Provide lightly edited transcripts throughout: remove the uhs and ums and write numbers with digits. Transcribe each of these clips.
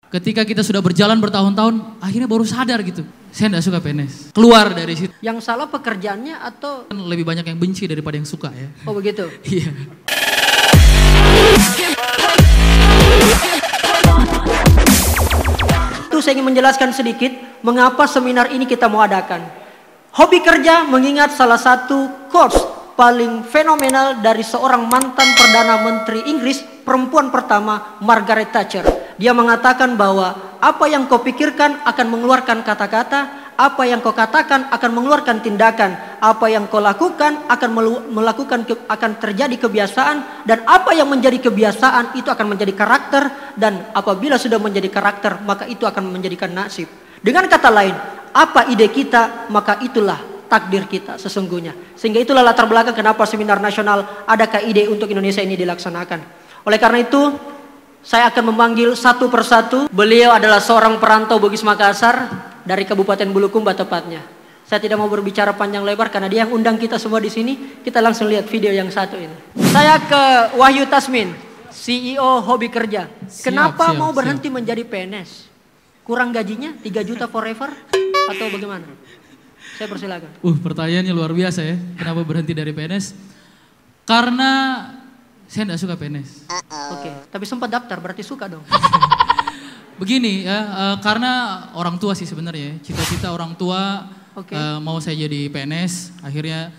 Ketika kita sudah berjalan bertahun-tahun, akhirnya baru sadar gitu. Saya tidak suka PNS. Keluar dari situ. Yang salah pekerjaannya atau? Lebih banyak yang benci daripada yang suka ya. Oh begitu? Iya. Itu saya ingin menjelaskan sedikit mengapa seminar ini kita mau adakan. Hobi kerja mengingat salah satu quotes paling fenomenal dari seorang mantan Perdana Menteri Inggris, perempuan pertama, Margaret Thatcher. Dia mengatakan bahwa apa yang kau pikirkan akan mengeluarkan kata-kata, apa yang kau katakan akan mengeluarkan tindakan, apa yang kau lakukan akan terjadi kebiasaan, dan apa yang menjadi kebiasaan itu akan menjadi karakter, dan apabila sudah menjadi karakter maka itu akan menjadikan nasib. Dengan kata lain, apa ide kita maka itulah takdir kita sesungguhnya. Sehingga itulah latar belakang kenapa seminar nasional adakah ide untuk Indonesia ini dilaksanakan. Oleh karena itu, saya akan memanggil satu persatu. Beliau adalah seorang perantau Bugis Makassar dari Kabupaten Bulukumba tepatnya. Saya tidak mau berbicara panjang lebar karena dia yang undang kita semua di sini. Kita langsung lihat video yang satu ini. Saya ke Wahyu Tasmin, CEO Hobi Kerja. Kenapa mau berhenti menjadi PNS? Kurang gajinya 3 juta forever atau bagaimana? Saya persilakan. Pertanyaannya luar biasa ya. Kenapa berhenti dari PNS? Karena saya tidak suka PNS. Oke, tapi sempat daftar berarti suka dong. Begini ya, karena orang tua sih sebenarnya. Cita-cita orang tua mau saya jadi PNS. Akhirnya,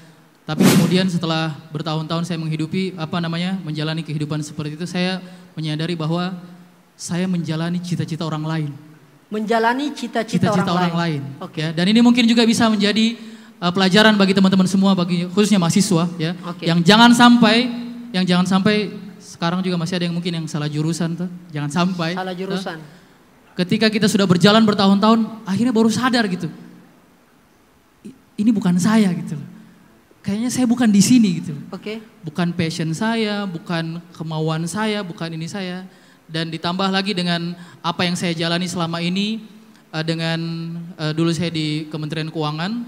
tapi kemudian setelah bertahun-tahun saya menjalani kehidupan seperti itu, saya menyadari bahwa saya menjalani cita-cita orang lain. Menjalani cita-cita orang lain. Ya, dan ini mungkin juga bisa menjadi pelajaran bagi teman-teman semua, khususnya mahasiswa ya. Yang jangan sampai sekarang juga masih ada yang mungkin yang salah jurusan tuh. Jangan sampai. Salah jurusan. Ketika kita sudah berjalan bertahun-tahun, akhirnya baru sadar gitu. Ini bukan saya gitu. Kayaknya saya bukan di sini gitu. Bukan passion saya, bukan kemauan saya, bukan ini saya. Dan ditambah lagi dengan apa yang saya jalani selama ini, dengan dulu saya di Kementerian Keuangan,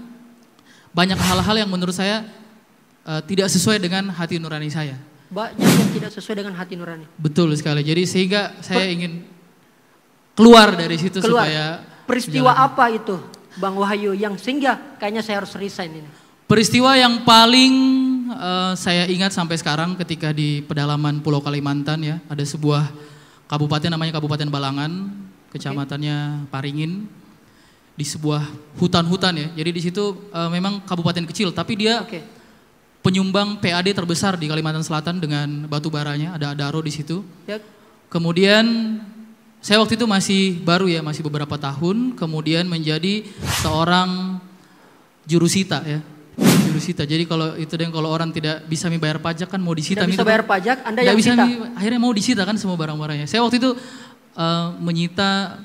banyak hal-hal yang menurut saya tidak sesuai dengan hati nurani saya. Banyak yang tidak sesuai dengan hati nurani. Betul sekali. Jadi sehingga saya ingin keluar dari situ supaya. Peristiwa apa itu, Bang Wahyu, yang sehingga kayaknya saya harus resign ini? Peristiwa yang paling saya ingat sampai sekarang ketika di pedalaman Pulau Kalimantan ya, ada sebuah kabupaten namanya Kabupaten Balangan, kecamatannya Paringin, di sebuah hutan-hutan ya. Jadi di situ memang kabupaten kecil, tapi dia penyumbang PAD terbesar di Kalimantan Selatan dengan batu baranya, ada Adaro di situ. Kemudian saya waktu itu masih baru ya, masih beberapa tahun, kemudian menjadi seorang jurusita ya. Jurusita. Jadi kalau orang tidak bisa membayar pajak kan mau disita. Tidak bisa bayar pajak, Anda yang disita. Akhirnya mau disita kan semua barang-barangnya. Saya waktu itu menyita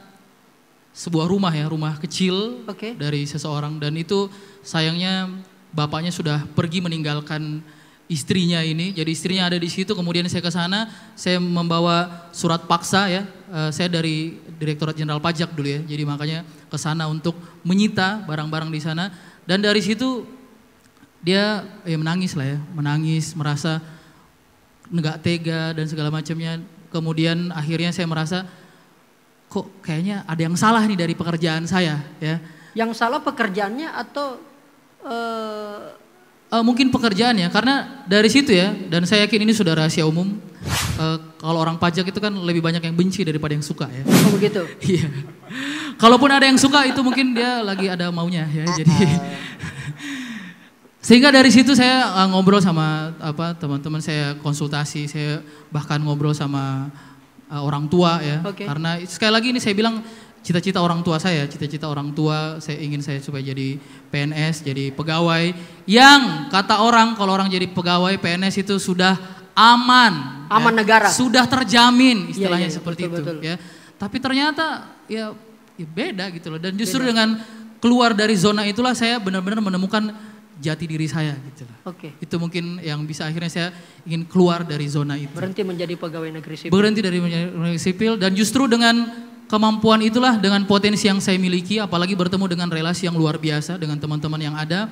sebuah rumah ya, rumah kecil dari seseorang, dan itu sayangnya bapaknya sudah pergi meninggalkan istrinya ini. Jadi istrinya ada di situ, kemudian saya ke sana, saya membawa surat paksa ya. Saya dari Direktorat Jenderal Pajak dulu ya. Jadi makanya ke sana untuk menyita barang-barang di sana, dan dari situ dia menangis lah ya, menangis, merasa nggak tega dan segala macamnya. Kemudian akhirnya saya merasa kok kayaknya ada yang salah nih dari pekerjaan saya ya. Yang salah pekerjaannya atau mungkin pekerjaannya, karena dari situ ya, dan saya yakin ini sudah rahasia umum. Kalau orang pajak itu kan lebih banyak yang benci daripada yang suka ya. Oh begitu? Iya. Kalaupun ada yang suka itu mungkin dia lagi ada maunya ya. Jadi sehingga dari situ saya ngobrol sama teman-teman, saya konsultasi, saya bahkan ngobrol sama orang tua ya. Karena sekali lagi ini saya bilang cita-cita orang tua saya ingin saya supaya jadi PNS, jadi pegawai yang kata orang kalau orang jadi pegawai PNS itu sudah aman negara, sudah terjamin istilahnya seperti betul. Ya. Tapi ternyata ya beda gitu loh, dan justru dengan keluar dari zona itulah saya benar-benar menemukan jati diri saya gitu loh. Itu mungkin yang bisa akhirnya saya ingin keluar dari zona itu. Berhenti menjadi pegawai negeri sipil. Berhenti dari negeri sipil, dan justru dengan kemampuan itulah, dengan potensi yang saya miliki, apalagi bertemu dengan relasi yang luar biasa dengan teman-teman yang ada,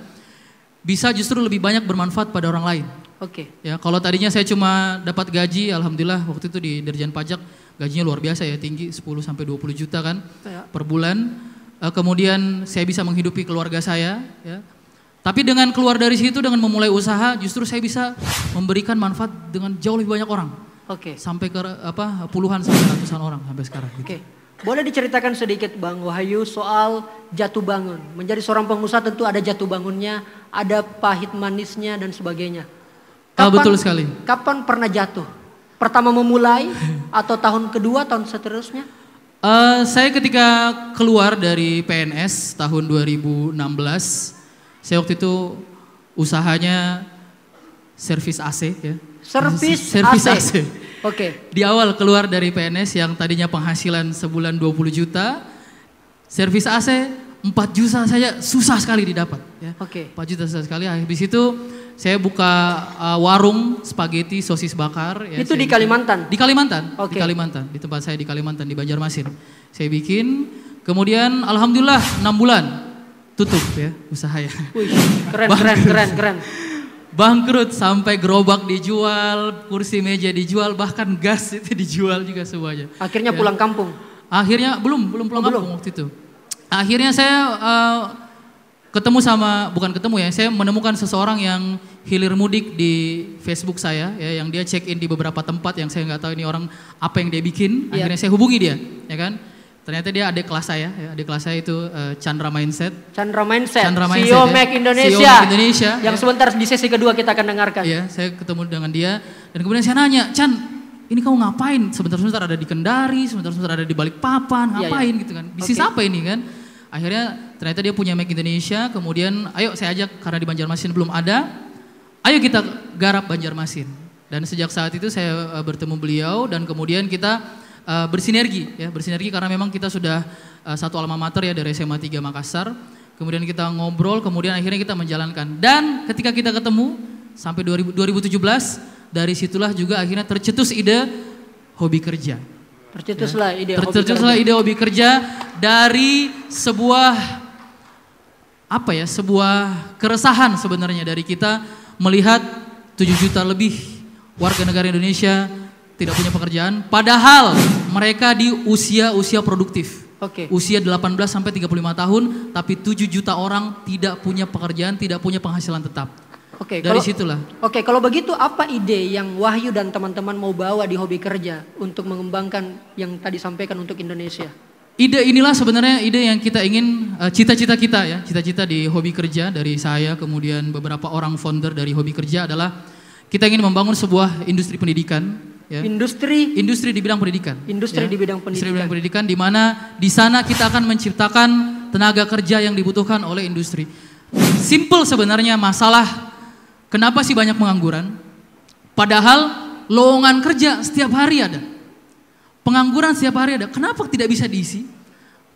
bisa justru lebih banyak bermanfaat pada orang lain. Oke. Ya, kalau tadinya saya cuma dapat gaji, alhamdulillah waktu itu di Dirjen Pajak gajinya luar biasa ya, tinggi 10 sampai 20 juta kan per bulan. Kemudian saya bisa menghidupi keluarga saya ya. Tapi dengan keluar dari situ, dengan memulai usaha, justru saya bisa memberikan manfaat dengan jauh lebih banyak orang. Sampai ke puluhan sampai ratusan orang sampai sekarang. Gitu. Boleh diceritakan sedikit Bang Wahyu soal jatuh bangun. Menjadi seorang pengusaha tentu ada jatuh bangunnya, ada pahit manisnya dan sebagainya. Betul sekali. Kapan pernah jatuh? Pertama memulai atau tahun kedua, tahun seterusnya? Saya ketika keluar dari PNS tahun 2016, saya waktu itu usahanya servis AC ya. Servis AC. Di awal keluar dari PNS yang tadinya penghasilan sebulan 20 juta, servis AC 4 juta saja susah sekali didapat ya. 4 juta susah sekali. Habis itu saya buka warung spaghetti sosis bakar ya. Itu di Kalimantan? Di Kalimantan. Di Kalimantan, di tempat saya di Kalimantan, di Banjarmasin. Saya bikin, kemudian alhamdulillah 6 bulan tutup ya usahanya. Keren. Bangkrut sampai gerobak dijual, kursi meja dijual, bahkan gas itu dijual juga semuanya. Akhirnya pulang kampung? Akhirnya belum pulang kampung waktu itu. Akhirnya saya saya menemukan seseorang yang hilir mudik di Facebook saya ya, yang dia check in di beberapa tempat yang saya nggak tahu ini orang apa yang dia bikin. Akhirnya saya hubungi dia, ya kan? Ternyata dia adik kelas saya, ya. Adik kelas saya itu Chandra Mindset. CEO Mac Indonesia. Yang sebentar di sesi kedua kita akan dengarkan. Iya, saya ketemu dengan dia dan kemudian saya nanya, Chan, ini kamu ngapain? Sebentar-sebentar ada di Kendari, sebentar-sebentar ada di Balikpapan, ngapain gitu kan? Bisnis apa ini kan? Akhirnya ternyata dia punya Mac Indonesia, kemudian ayo saya ajak karena di Banjarmasin belum ada, ayo kita garap Banjarmasin. Dan sejak saat itu saya bertemu beliau dan kemudian kita bersinergi karena memang kita sudah satu alma mater ya dari SMA 3 Makassar. Kemudian kita ngobrol, kemudian akhirnya kita menjalankan. Dan ketika kita ketemu sampai 2017, dari situlah juga akhirnya tercetus ide hobi kerja. Tercetuslah ide hobi kerja dari sebuah keresahan sebenarnya dari kita melihat 7 juta lebih warga negara Indonesia tidak punya pekerjaan, padahal mereka di usia produktif. Usia 18 sampai 35 tahun, tapi 7 juta orang tidak punya pekerjaan, tidak punya penghasilan tetap. Dari situlah. Kalau begitu apa ide yang Wahyu dan teman-teman mau bawa di hobi kerja untuk mengembangkan yang tadi sampaikan untuk Indonesia? Ide inilah sebenarnya ide yang kita ingin, cita-cita kita ya, cita-cita di hobi kerja dari saya, kemudian beberapa orang founder dari hobi kerja adalah kita ingin membangun sebuah industri pendidikan. Ya. Industri di bidang pendidikan. Industri di bidang pendidikan di mana di sana kita akan menciptakan tenaga kerja yang dibutuhkan oleh industri. Simple sebenarnya masalah kenapa sih banyak pengangguran? Padahal lowongan kerja setiap hari ada. Pengangguran setiap hari ada. Kenapa tidak bisa diisi?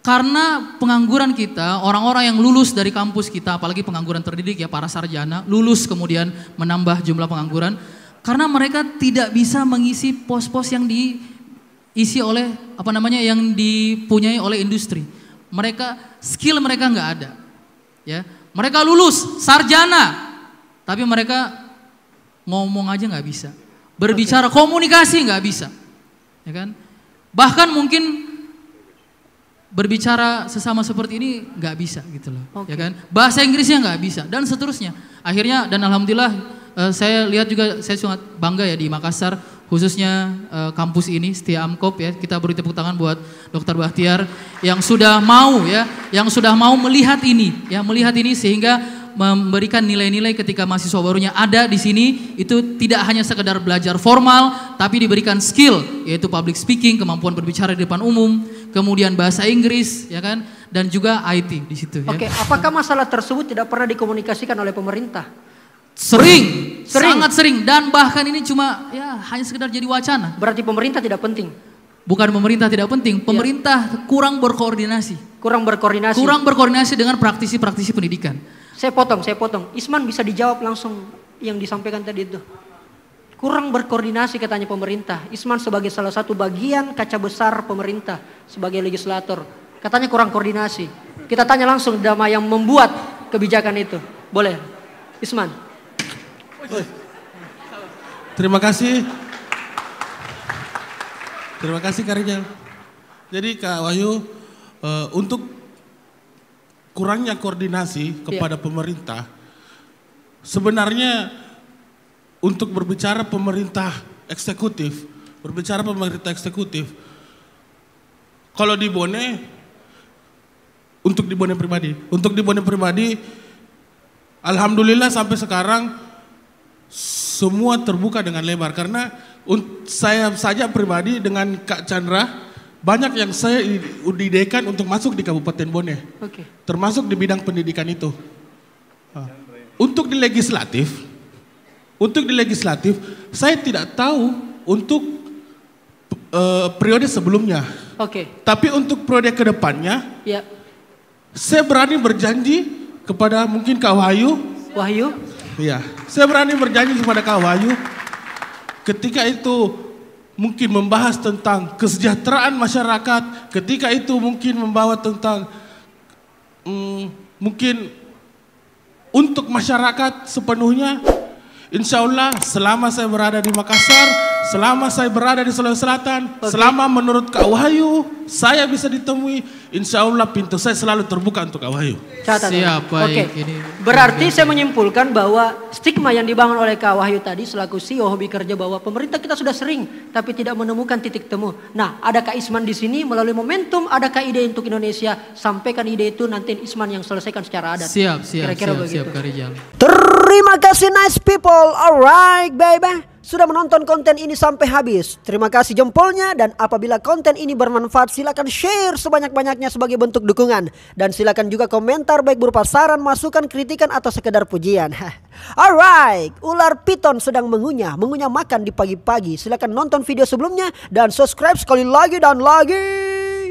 Karena pengangguran kita, orang-orang yang lulus dari kampus kita, apalagi pengangguran terdidik ya, para sarjana, lulus kemudian menambah jumlah pengangguran. Karena mereka tidak bisa mengisi pos-pos yang diisi oleh yang dipunyai oleh industri. Skill mereka nggak ada. Ya, mereka lulus sarjana, tapi mereka ngomong aja nggak bisa, berbicara komunikasi nggak bisa, ya kan? Bahkan mungkin berbicara sesama seperti ini nggak bisa gitu loh, ya kan? Bahasa Inggrisnya nggak bisa dan seterusnya. Akhirnya dan alhamdulillah. Saya lihat juga, saya sangat bangga ya di Makassar, khususnya kampus ini, Setia Amkop ya, kita beri tepuk tangan buat Dr. Bahtiar yang sudah mau melihat ini sehingga memberikan nilai-nilai ketika mahasiswa barunya ada di sini, itu tidak hanya sekedar belajar formal, tapi diberikan skill, yaitu public speaking, kemampuan berbicara di depan umum, kemudian bahasa Inggris, ya kan, dan juga IT di situ. Ya. Apakah masalah tersebut tidak pernah dikomunikasikan oleh pemerintah? Sering, sangat sering, dan bahkan ini cuma ya hanya sekedar jadi wacana. Berarti pemerintah tidak penting? Bukan pemerintah tidak penting, pemerintah kurang berkoordinasi. Kurang berkoordinasi dengan praktisi-praktisi pendidikan. Saya potong. Isman bisa dijawab langsung yang disampaikan tadi itu. Kurang berkoordinasi katanya pemerintah. Isman sebagai salah satu bagian kaca besar pemerintah sebagai legislator, katanya kurang koordinasi. Kita tanya langsung sama yang membuat kebijakan itu. Boleh, Isman. Terima kasih. Terima kasih Kak Rijal. Jadi Kak Wahyu, untuk kurangnya koordinasi kepada pemerintah, sebenarnya untuk berbicara pemerintah eksekutif, kalau di Bone, untuk di Bone pribadi, alhamdulillah sampai sekarang semua terbuka dengan lebar, karena saya saja pribadi dengan Kak Chandra, banyak yang saya idekan untuk masuk di Kabupaten Bone, termasuk di bidang pendidikan itu. Untuk di legislatif, saya tidak tahu untuk periode sebelumnya. Tapi untuk periode kedepannya, saya berani berjanji kepada mungkin Kak Wahyu. Iya, saya berani berjanji kepada Kak Wahyu, ketika itu mungkin membahas tentang kesejahteraan masyarakat, ketika itu mungkin membawa tentang mungkin untuk masyarakat sepenuhnya, insya Allah selama saya berada di Makassar, selama saya berada di Sulawesi Selatan, selama menurut Kak Wahyu saya bisa ditemui, insya Allah pintu saya selalu terbuka untuk Kak Wahyu. Siap, baik. Berarti saya menyimpulkan bahwa stigma yang dibangun oleh Kak Wahyu tadi selaku CEO Hobi Kerja, bahwa pemerintah kita sudah sering tapi tidak menemukan titik temu. Nah, ada Kak Isman di sini melalui momentum, ada Kak ide untuk Indonesia, sampaikan ide itu, nanti Isman yang selesaikan secara adat. Siap, begitu. Kak Rijal. Terima kasih nice people, alright baby. Sudah menonton konten ini sampai habis. Terima kasih jempolnya, dan apabila konten ini bermanfaat silakan share sebanyak-banyaknya sebagai bentuk dukungan. Dan silakan juga komentar baik berupa saran, masukan, kritikan atau sekedar pujian. Alright, ular piton sedang mengunyah makan di pagi-pagi. Silakan nonton video sebelumnya dan subscribe sekali lagi dan lagi.